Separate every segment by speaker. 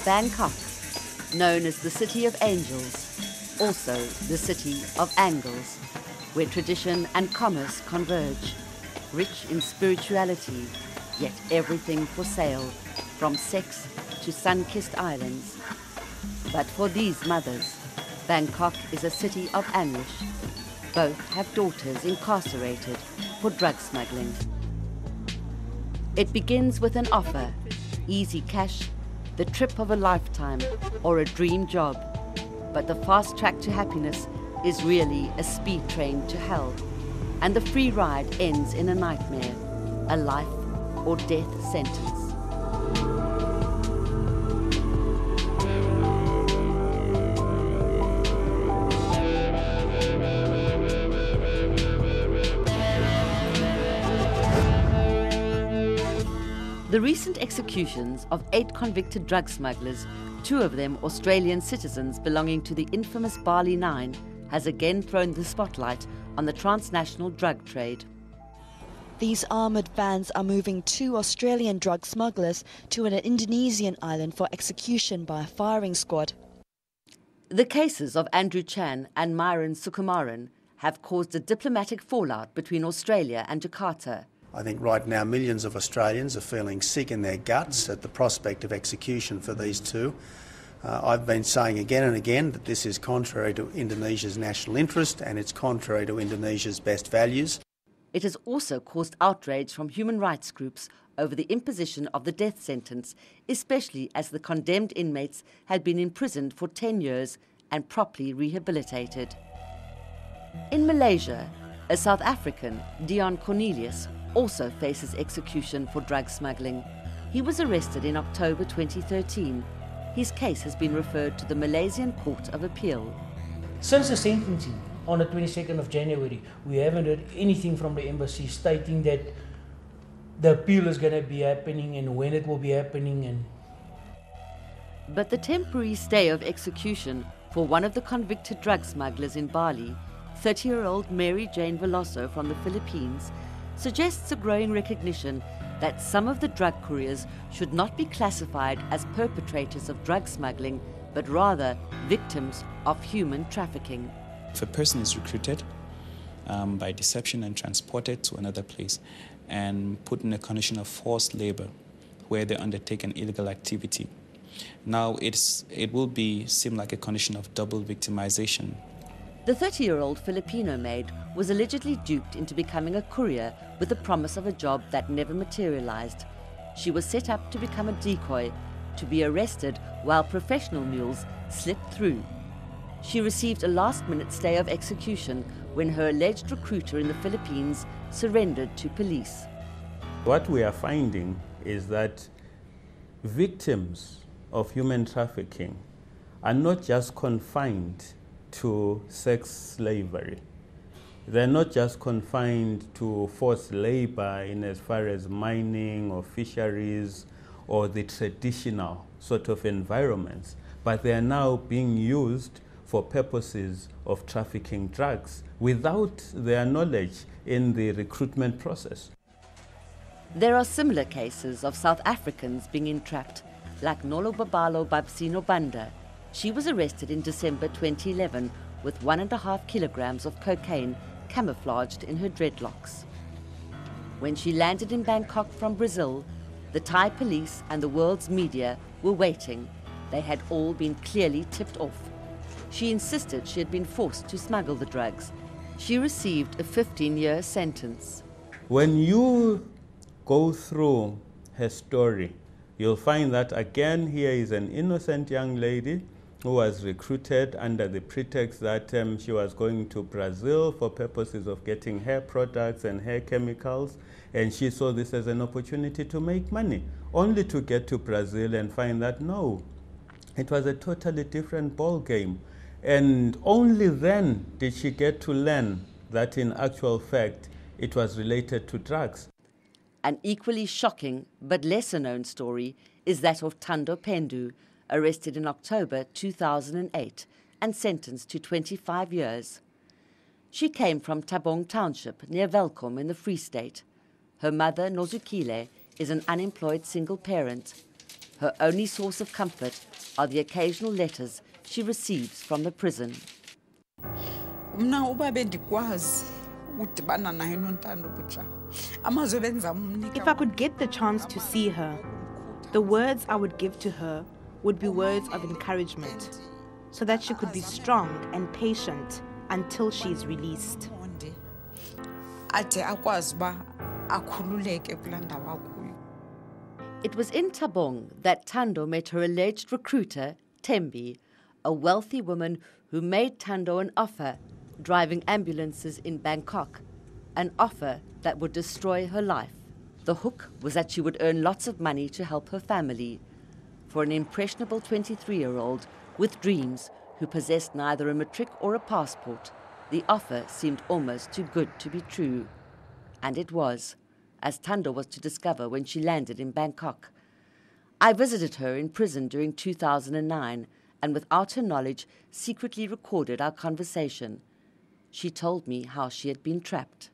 Speaker 1: Bangkok, known as the City of Angels, also the City of Angles, where tradition and commerce converge, rich in spirituality, yet everything for sale, from sex to sun-kissed islands. But for these mothers, Bangkok is a city of anguish. Both have daughters incarcerated for drug smuggling. It begins with an offer, easy cash, the trip of a lifetime, or a dream job. But the fast track to happiness is really a speed train to hell. And the free ride ends in a nightmare, a life or death sentence. The recent executions of 8 convicted drug smugglers, 2 of them Australian citizens belonging to the infamous Bali Nine, has again thrown the spotlight on the transnational drug trade.
Speaker 2: These armoured vans are moving 2 Australian drug smugglers to an Indonesian island for execution by a firing squad.
Speaker 1: The cases of Andrew Chan and Myron Sukumaran have caused a diplomatic fallout between Australia and Jakarta.
Speaker 3: I think right now millions of Australians are feeling sick in their guts at the prospect of execution for these 2. I've been saying again and again that this is contrary to Indonesia's national interest and it's contrary to Indonesia's best values.
Speaker 1: It has also caused outrage from human rights groups over the imposition of the death sentence, especially as the condemned inmates had been imprisoned for 10 years and properly rehabilitated. In Malaysia, a South African, Dion Cornelius, also faces execution for drug smuggling. He was arrested in October 2013. His case has been referred to the Malaysian Court of Appeal.
Speaker 4: Since the sentencing on the 22nd of January, we haven't heard anything from the embassy stating that the appeal is going to be happening and when it will be happening.
Speaker 1: But the temporary stay of execution for one of the convicted drug smugglers in Bali, 30-year-old Mary Jane Veloso from the Philippines, suggests a growing recognition that some of the drug couriers should not be classified as perpetrators of drug smuggling, but rather victims of human trafficking.
Speaker 5: If a person is recruited by deception and transported to another place and put in a condition of forced labor where they undertake an illegal activity, now it will seem like a condition of double victimization.
Speaker 1: The 30-year-old Filipino maid was allegedly duped into becoming a courier with the promise of a job that never materialized. She was set up to become a decoy, to be arrested while professional mules slipped through. She received a last-minute stay of execution when her alleged recruiter in the Philippines surrendered to police.
Speaker 6: What we are finding is that victims of human trafficking are not just confined to sex slavery. They're not just confined to forced labor in as far as mining or fisheries or the traditional sort of environments, but they are now being used for purposes of trafficking drugs without their knowledge in the recruitment process.
Speaker 1: There are similar cases of South Africans being entrapped, like Nolo Babalo Babsino Banda. She was arrested in December 2011 with 1.5 kilograms of cocaine camouflaged in her dreadlocks. When she landed in Bangkok from Brazil, the Thai police and the world's media were waiting. They had all been clearly tipped off. She insisted she had been forced to smuggle the drugs. She received a 15-year sentence.
Speaker 6: When you go through her story, you'll find that again here is an innocent young lady who was recruited under the pretext that she was going to Brazil for purposes of getting hair products and hair chemicals, and she saw this as an opportunity to make money, only to get to Brazil and find that no, it was a totally different ball game. And only then did she get to learn that in actual fact it was related to drugs.
Speaker 1: An equally shocking but lesser-known story is that of Thando Pendu, arrested in October 2008 and sentenced to 25 years. She came from Tabong Township near Welkom in the Free State. Her mother, Nozukile, is an unemployed single parent. Her only source of comfort are the occasional letters she receives from the prison.
Speaker 7: If I could get the chance to see her, the words I would give to her would be words of encouragement, so that she could be strong and patient until she is released.
Speaker 1: It was in Tabong that Thando met her alleged recruiter, Tembi, a wealthy woman who made Thando an offer, driving ambulances in Bangkok, an offer that would destroy her life. The hook was that she would earn lots of money to help her family. For an impressionable 23-year-old with dreams who possessed neither a matric or a passport, the offer seemed almost too good to be true. And it was, as Thando was to discover when she landed in Bangkok. I visited her in prison during 2009 and without her knowledge secretly recorded our conversation. She told me how she had been trapped.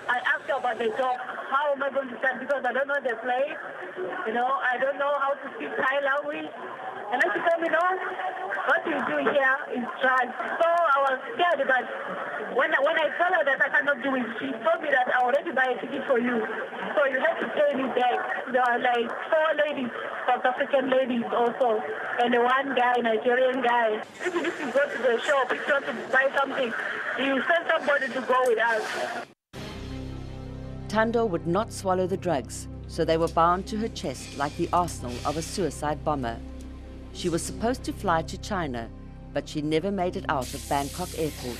Speaker 8: I asked her about the job. How am I going to start? Because I don't know the place. I don't know how to speak Thai language. And then she told me, no, what you do here is drugs. So I was scared, but when I told her that I cannot do it, she told me that I already buy a ticket for you. So you have to pay me back. There are like 4 ladies, South African ladies also, and one guy, Nigerian guy. Even if you go to the shop, if you want to buy something, you send somebody to go with us.
Speaker 1: Thando would not swallow the drugs, so they were bound to her chest like the arsenal of a suicide bomber. She was supposed to fly to China, but she never made it out of Bangkok airport.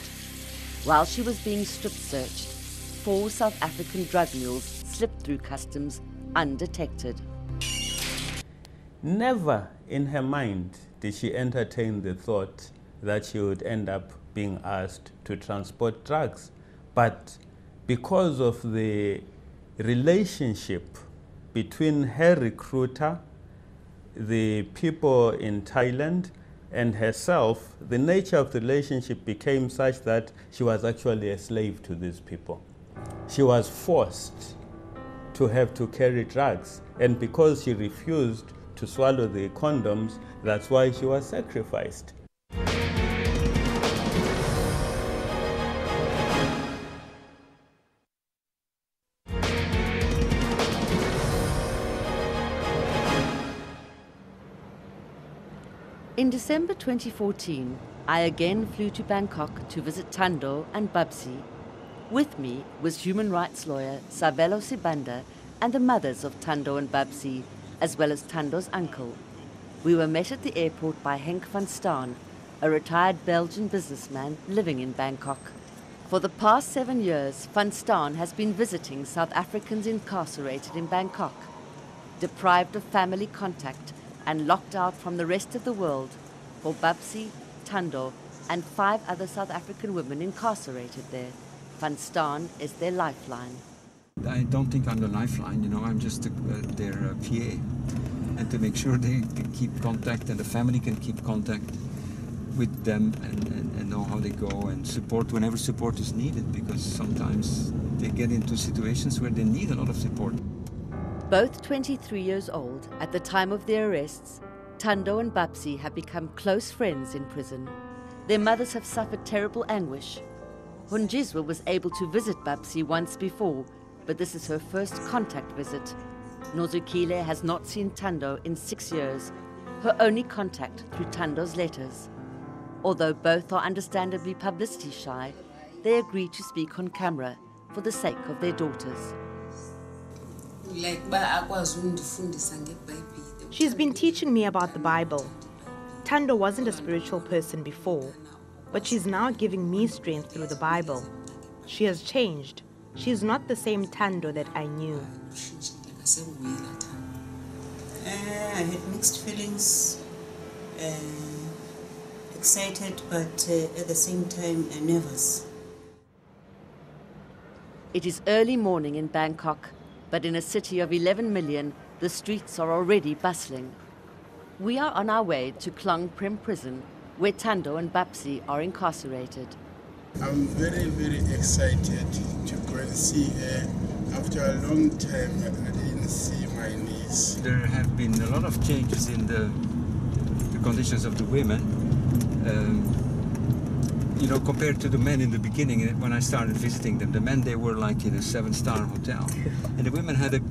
Speaker 1: While she was being strip searched, 4 South African drug mules slipped through customs undetected.
Speaker 6: Never in her mind did she entertain the thought that she would end up being asked to transport drugs. But because of the relationship between her recruiter, the people in Thailand, and herself, the nature of the relationship became such that she was actually a slave to these people. She was forced to have to carry drugs, and because she refused to swallow the condoms, that's why she was sacrificed.
Speaker 1: In December 2014, I again flew to Bangkok to visit Thando and Babsi. With me was human rights lawyer Savelo Sibanda and the mothers of Thando and Babsi, as well as Thando's uncle. We were met at the airport by Henk van Staan, a retired Belgian businessman living in Bangkok. For the past 7 years, Van Staan has been visiting South Africans incarcerated in Bangkok. Deprived of family contact and locked out from the rest of the world, for Babsi, Thando, and 5 other South African women incarcerated there, Van Staan is their lifeline.
Speaker 9: I don't think I'm the lifeline, I'm just their PA. And to make sure they can keep contact and the family can keep contact with them and know how they go and support whenever support is needed, because sometimes they get into situations where they need a lot of support.
Speaker 1: Both 23 years old at the time of their arrests, Thando and Babsi have become close friends in prison. Their mothers have suffered terrible anguish. Hunjiswa was able to visit Babsi once before, but this is her first contact visit. Nozukile has not seen Thando in 6 years, her only contact through Thando's letters. Although both are understandably publicity shy, they agree to speak on camera for the sake of their daughters.
Speaker 7: She's been teaching me about the Bible. Thando wasn't a spiritual person before, but she's now giving me strength through the Bible. She has changed. She's not the same Thando that I knew.
Speaker 10: I had mixed feelings, excited, but at the same time nervous.
Speaker 1: It is early morning in Bangkok, but in a city of 11 million, the streets are already bustling. We are on our way to Klong Prem prison, where Thando and Babsi are incarcerated.
Speaker 11: I'm very, very excited to go and see her After a long time, I didn't see my niece.
Speaker 9: There have been a lot of changes in the conditions of the women. You know, compared to the men in the beginning, when I started visiting them, the men, they were like in a 7-star hotel. And the women had a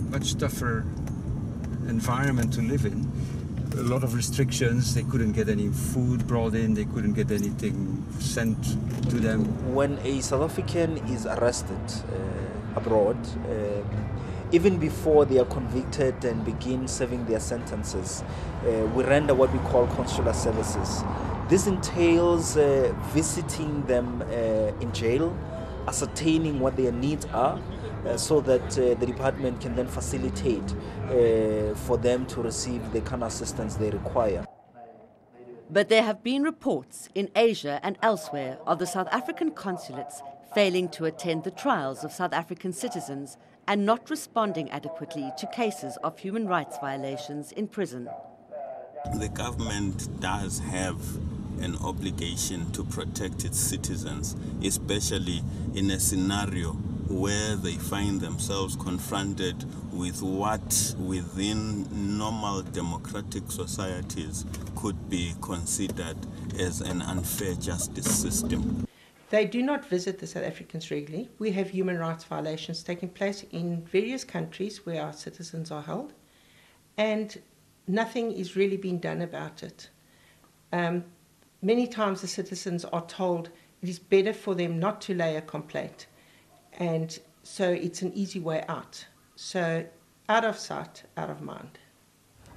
Speaker 9: much tougher environment to live in. A lot of restrictions, they couldn't get any food brought in, they couldn't get anything sent to them.
Speaker 12: When a South African is arrested abroad, even before they are convicted and begin serving their sentences, we render what we call consular services. This entails visiting them in jail, ascertaining what their needs are, so that the department can then facilitate for them to receive the kind of assistance they require.
Speaker 1: But there have been reports in Asia and elsewhere of the South African consulates failing to attend the trials of South African citizens and not responding adequately to cases of human rights violations in prison.
Speaker 13: The government does have an obligation to protect its citizens, especially in a scenario where they find themselves confronted with what within normal democratic societies could be considered as an unfair justice system.
Speaker 14: They do not visit the South Africans regularly. We have human rights violations taking place in various countries where our citizens are held, and nothing is really being done about it. Many times the citizens are told it is better for them not to lay a complaint, and so it's an easy way out. So out of sight, out of mind.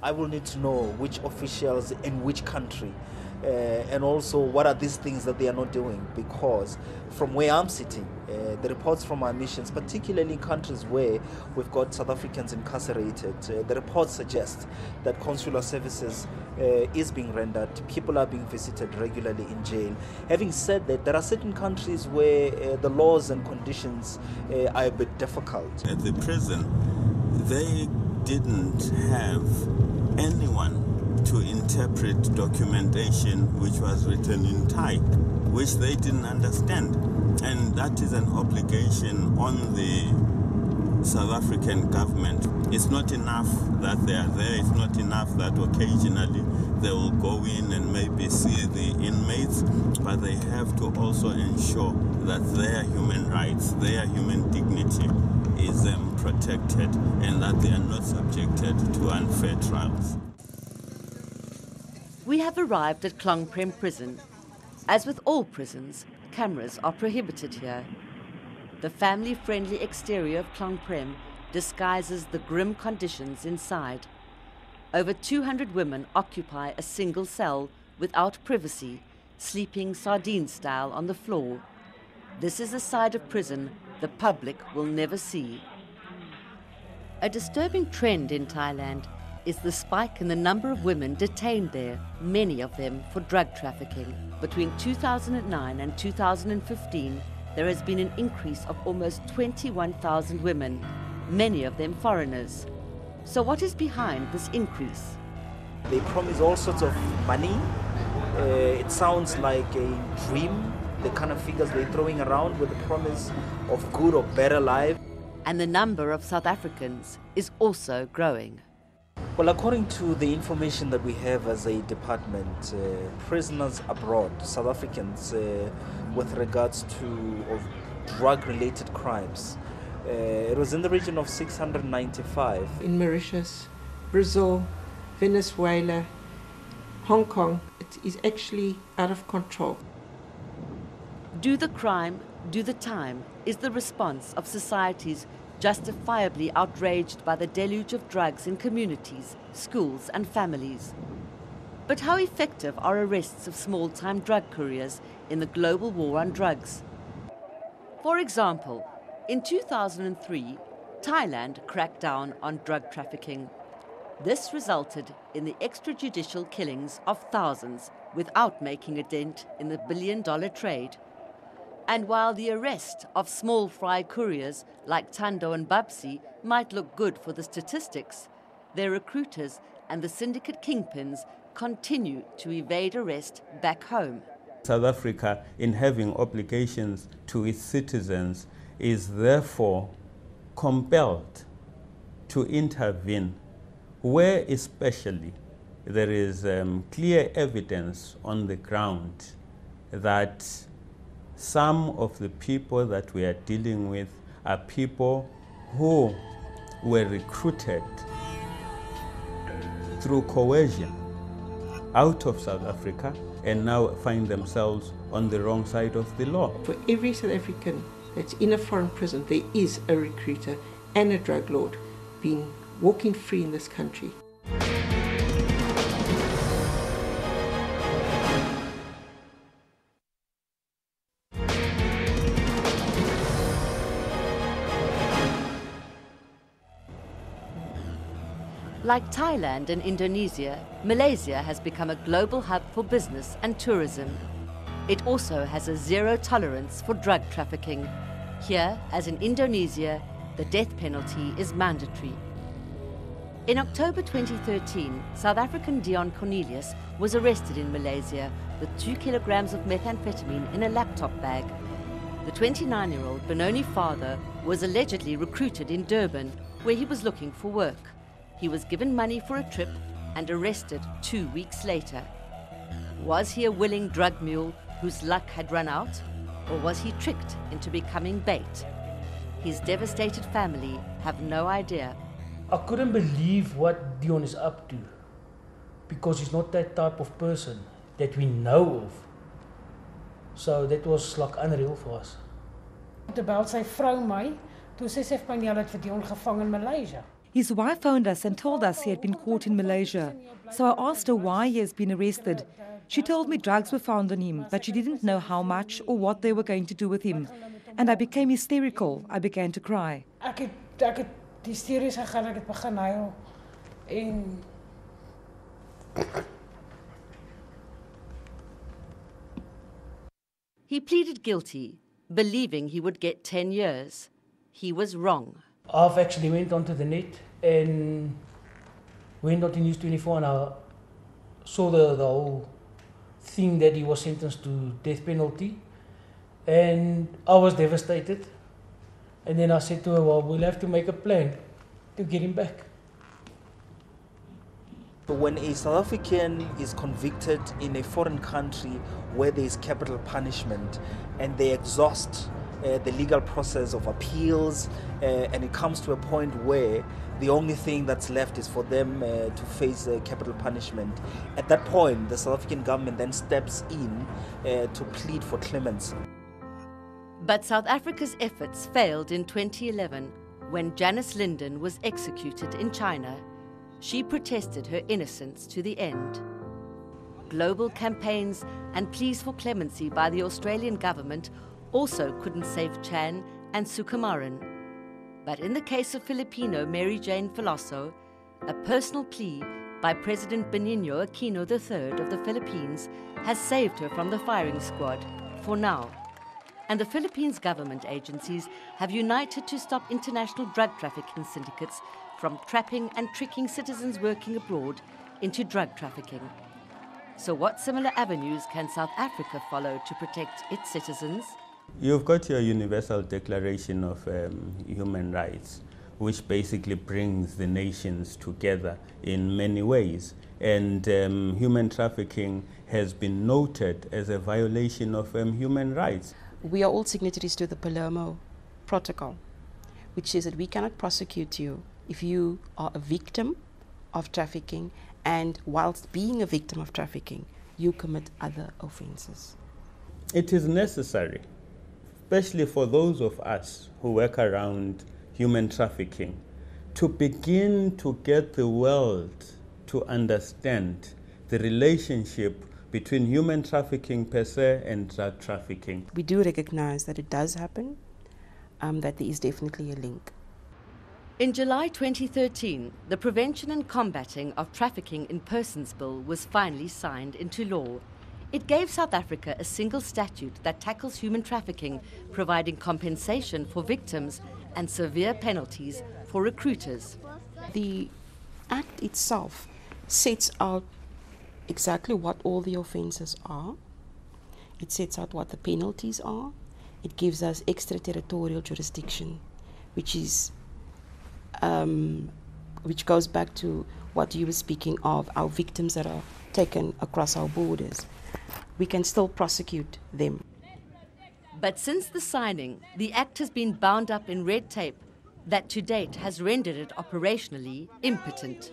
Speaker 12: I will need to know which officials in which country, and also what are these things that they are not doing, because from where I'm sitting, the reports from our missions, particularly in countries where we've got South Africans incarcerated, the reports suggest that consular services is being rendered, people are being visited regularly in jail. Having said that, there are certain countries where the laws and conditions are a bit difficult.
Speaker 13: At the prison, they didn't have anyone to interpret documentation which was written in Thai, which they didn't understand. And that is an obligation on the South African government. It's not enough that they are there, it's not enough that occasionally they will go in and maybe see the inmates, but they have to also ensure that their human rights, their human dignity is protected, and that they are not subjected to unfair trials.
Speaker 1: We have arrived at Klong Prem prison. As with all prisons, cameras are prohibited here. The family-friendly exterior of Klong Prem disguises the grim conditions inside. Over 200 women occupy a single cell without privacy, sleeping sardine-style on the floor. This is a side of prison the public will never see. A disturbing trend in Thailand is the spike in the number of women detained there, many of them for drug trafficking. Between 2009 and 2015, there has been an increase of almost 21,000 women, many of them foreigners. So what is behind this increase?
Speaker 12: They promise all sorts of money. It sounds like a dream, the kind of figures they're throwing around with the promise of good or better life.
Speaker 1: And the number of South Africans is also growing.
Speaker 12: Well, according to the information that we have as a department, prisoners abroad, South Africans, with regards to drug-related crimes, it was in the region of 695.
Speaker 14: In Mauritius, Brazil, Venezuela, Hong Kong, it is actually out of control.
Speaker 1: Do the crime, do the time is the response of societies justifiably outraged by the deluge of drugs in communities, schools and families. But how effective are arrests of small-time drug couriers in the global war on drugs? For example, in 2003, Thailand cracked down on drug trafficking. This resulted in the extrajudicial killings of thousands without making a dent in the billion-dollar trade. And while the arrest of small fry couriers like Tando and Babsi might look good for the statistics, their recruiters and the syndicate kingpins continue to evade arrest back home.
Speaker 6: South Africa, in having obligations to its citizens, is therefore compelled to intervene where especially there is clear evidence on the ground that some of the people that we are dealing with are people who were recruited through coercion out of South Africa and now find themselves on the wrong side of the law.
Speaker 14: For every South African that's in a foreign prison, there is a recruiter and a drug lord walking free in this country.
Speaker 1: Like Thailand and Indonesia, Malaysia has become a global hub for business and tourism. It also has a zero tolerance for drug trafficking. Here, as in Indonesia, the death penalty is mandatory. In October 2013, South African Dion Cornelius was arrested in Malaysia with 2 kilograms of methamphetamine in a laptop bag. The 29-year-old Benoni father was allegedly recruited in Durban, where he was looking for work. He was given money for a trip and arrested 2 weeks later. Was he a willing drug mule whose luck had run out, or was he tricked into becoming bait? His devastated family have no idea.
Speaker 4: I couldn't believe what Dion is up to, because he's not that type of person that we know of. So that was like unreal for us.
Speaker 15: Toe bel sy vrou my, toe sê sy vir my hulle het vir Dion gevang in Malaysia.
Speaker 16: His wife phoned us and told us he had been caught in Malaysia. So I asked her why he has been arrested. She told me drugs were found on him, but she didn't know how much or what they were going to do with him. And I became hysterical. I began to cry.
Speaker 15: Ek het hysteries gegaan, ek het begin huil. En
Speaker 1: He pleaded guilty, believing he would get 10 years. He was wrong.
Speaker 4: I've actually went onto the net and went on to News 24 and I saw the whole thing that he was sentenced to death penalty, and I was devastated. And then I said to her, well, we'll have to make a plan to get him back.
Speaker 12: When a South African is convicted in a foreign country where there is capital punishment and they exhaust the legal process of appeals, and it comes to a point where the only thing that's left is for them to face capital punishment. At that point, the South African government then steps in to plead for clemency.
Speaker 1: But South Africa's efforts failed in 2011 when Janice Linden was executed in China. She protested her innocence to the end. Global campaigns and pleas for clemency by the Australian government also couldn't save Chan and Sukumaran. But in the case of Filipino Mary Jane Veloso, a personal plea by President Benigno Aquino III of the Philippines has saved her from the firing squad, for now. And the Philippines government agencies have united to stop international drug trafficking syndicates from trapping and tricking citizens working abroad into drug trafficking. So what similar avenues can South Africa follow to protect its citizens?
Speaker 6: You've got your Universal Declaration of Human Rights, which basically brings the nations together in many ways. And human trafficking has been noted as a violation of human rights.
Speaker 17: We are all signatories to the Palermo Protocol, which says that we cannot prosecute you if you are a victim of trafficking, and whilst being a victim of trafficking, you commit other offences.
Speaker 6: It is necessary, especially for those of us who work around human trafficking, to begin to get the world to understand the relationship between human trafficking per se and drug trafficking.
Speaker 17: We do recognize that it does happen, that there is definitely a link.
Speaker 1: In July 2013, the Prevention and Combating of Trafficking in Persons Bill was finally signed into law. It gave South Africa a single statute that tackles human trafficking, providing compensation for victims and severe penalties for recruiters.
Speaker 17: The Act itself sets out exactly what all the offences are. It sets out what the penalties are, it gives us extraterritorial jurisdiction, which goes back to what you were speaking of, our victims that are taken across our borders. We can still prosecute them.
Speaker 1: But since the signing, the Act has been bound up in red tape that to date has rendered it operationally impotent.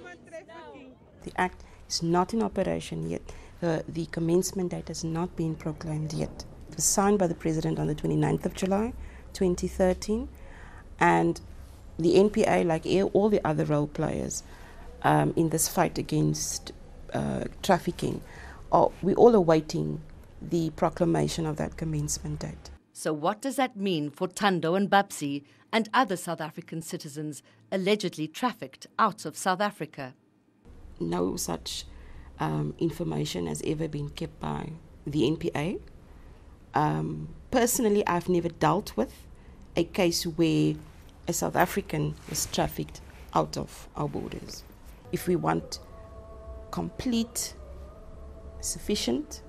Speaker 17: The Act is not in operation yet. The commencement date has not been proclaimed yet. It was signed by the President on the 29th of July, 2013, and the NPA, like all the other role players in this fight against trafficking, we're all awaiting the proclamation of that commencement date.
Speaker 1: So what does that mean for Thando and Babsi and other South African citizens allegedly trafficked out of South Africa?
Speaker 17: No such information has ever been kept by the NPA. Personally, I've never dealt with a case where a South African was trafficked out of our borders. If we want complete, sufficient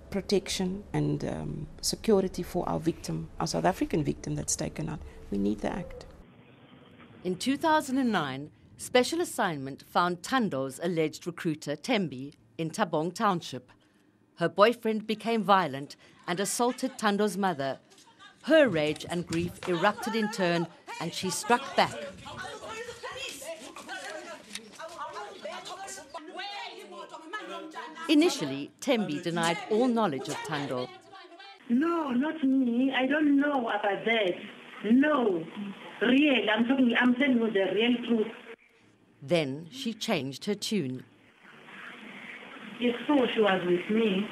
Speaker 17: protection and security for our victim, our South African victim that's taken out, we need the Act.
Speaker 1: In 2009, Special Assignment found Thando's alleged recruiter, Tembi, in Tabong Township. Her boyfriend became violent and assaulted Thando's mother. Her rage and grief erupted in turn, and she struck back. Initially, Tembi denied all knowledge of Thando.
Speaker 8: No, not me. I don't know about that. No. Real. I'm telling you the real truth.
Speaker 1: Then she changed her tune.
Speaker 8: It's true she was with me.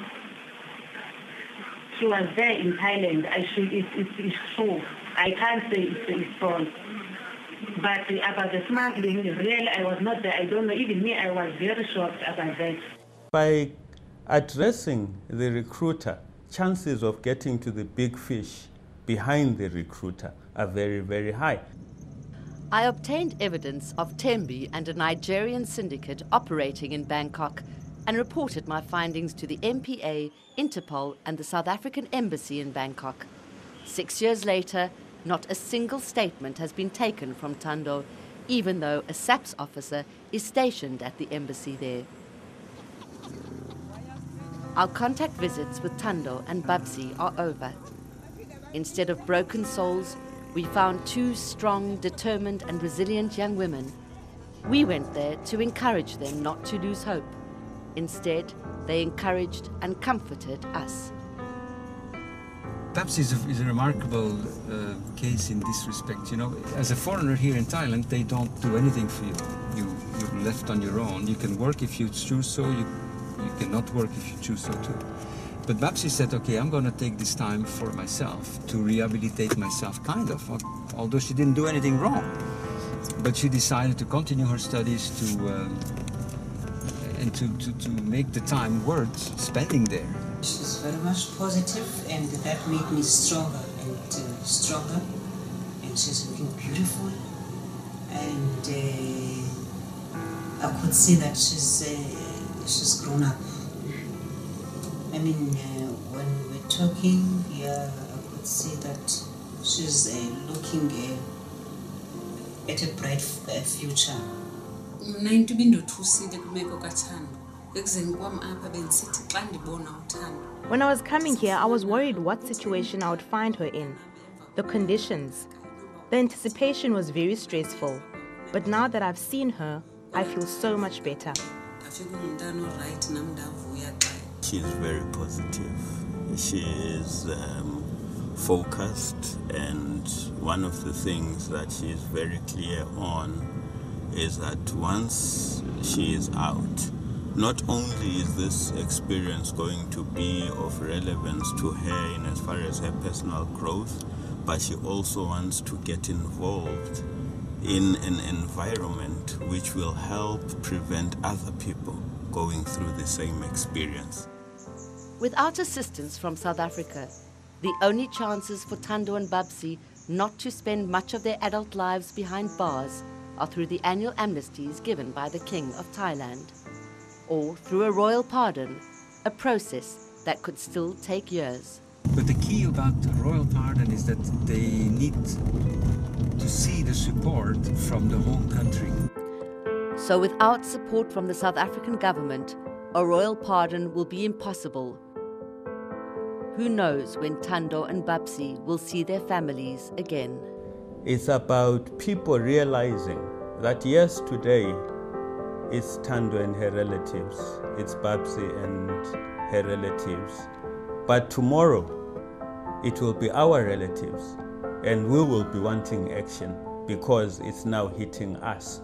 Speaker 8: She was there in Thailand. It's true. I can't say it's false. But about the smuggling, real, I was not there. I don't know. Even me, I was very shocked about that.
Speaker 6: By addressing the recruiter, chances of getting to the big fish behind the recruiter are very, very high.
Speaker 1: I obtained evidence of Tembi and a Nigerian syndicate operating in Bangkok and reported my findings to the MPA, Interpol and the South African Embassy in Bangkok. 6 years later, not a single statement has been taken from Thando, even though a SABC officer is stationed at the embassy there. Our contact visits with Thando and Babsi are over. Instead of broken souls, we found two strong, determined and resilient young women. We went there to encourage them not to lose hope. Instead, they encouraged and comforted us.
Speaker 9: Babsi is a remarkable case in this respect. You know, as a foreigner here in Thailand, they don't do anything for you. You're left on your own. You can work if you choose so. You cannot work if you choose so too. But Babsi said, okay, I'm going to take this time for myself, to rehabilitate myself, kind of, although she didn't do anything wrong. But she decided to continue her studies to make the time worth spending there.
Speaker 10: She's very much positive, and that made me stronger and stronger. And she's looking beautiful, and I could see that she's grown up. I mean, when we're talking, yeah, I could see that she's looking at a bright future.
Speaker 7: When I was coming here, I was worried what situation I would find her in, the conditions. The anticipation was very stressful, but now that I've seen her, I feel so much better.
Speaker 13: She's very positive. She is focused, and one of the things that she is very clear on is that once she is out, not only is this experience going to be of relevance to her in as far as her personal growth, but she also wants to get involved in an environment which will help prevent other people going through the same experience.
Speaker 1: Without assistance from South Africa, the only chances for Thando and Babsi not to spend much of their adult lives behind bars are through the annual amnesties given by the King of Thailand, or through a royal pardon, a process that could still take years.
Speaker 9: But the key about the royal pardon is that they need to see the support from the whole country.
Speaker 1: So without support from the South African government, a royal pardon will be impossible. Who knows when Thando and Babsi will see their families again?
Speaker 6: It's about people realizing that yes, today it's Thando and her relatives, it's Babsi and her relatives, but tomorrow it will be our relatives and we will be wanting action because it's now hitting us.